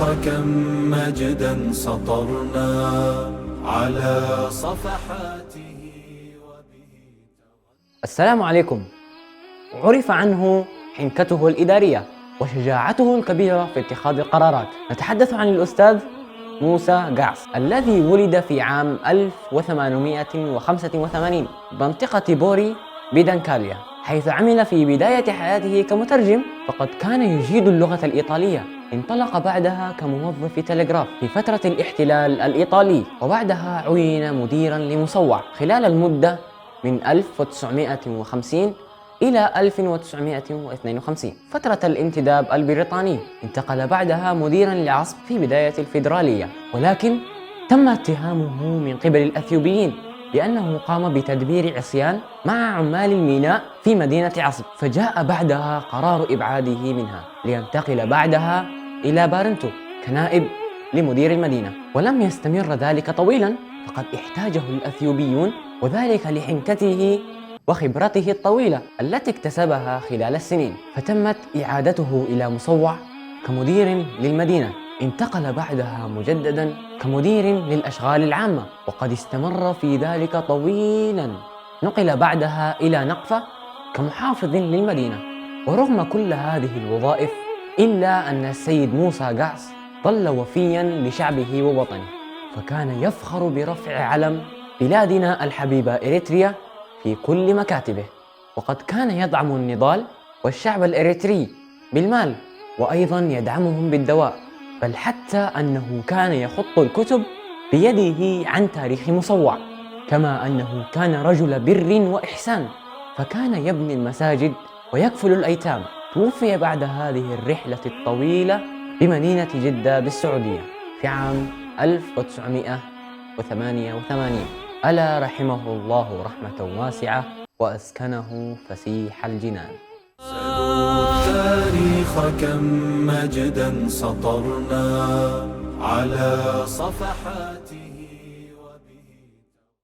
كم مجدا سطرنا على صفحاته. السلام عليكم. عرف عنه حنكته الإدارية وشجاعته الكبيرة في اتخاذ القرارات. نتحدث عن الأستاذ موسى قعص الذي ولد في عام 1885 بمنطقة بوري بدنكاليا، حيث عمل في بداية حياته كمترجم، فقد كان يجيد اللغة الإيطالية. انطلق بعدها كموظف تلغراف في فترة الاحتلال الإيطالي، وبعدها عين مديرا لمصوع خلال المدة من 1950 إلى 1952 فترة الانتداب البريطاني. انتقل بعدها مديرا لعصب في بداية الفيدرالية، ولكن تم اتهامه من قبل الأثيوبيين بأنه قام بتدبير عصيان مع عمال الميناء في مدينة عصب، فجاء بعدها قرار إبعاده منها لينتقل بعدها إلى بارنتو كنائب لمدير المدينة. ولم يستمر ذلك طويلا، فقد احتاجه الأثيوبيون، وذلك لحنكته وخبرته الطويلة التي اكتسبها خلال السنين، فتمت إعادته إلى مصوع كمدير للمدينة. انتقل بعدها مجددا كمدير للأشغال العامة، وقد استمر في ذلك طويلا. نقل بعدها إلى نقفة كمحافظ للمدينة. ورغم كل هذه الوظائف، إلا أن السيد موسى قعص ظل وفيا لشعبه ووطنه، فكان يفخر برفع علم بلادنا الحبيبة إريتريا في كل مكاتبه، وقد كان يدعم النضال والشعب الإريتري بالمال، وأيضا يدعمهم بالدواء، بل حتى أنه كان يخط الكتب بيده عن تاريخ مصوع. كما أنه كان رجل بر وإحسان، فكان يبني المساجد ويكفل الأيتام. توفي بعد هذه الرحلة الطويلة بمدينة جدة بالسعودية في عام 1988. ألا رحمه الله رحمة واسعة وأسكنه فسيح الجنان. التاريخ كم مجدا سطرنا على صفحاته.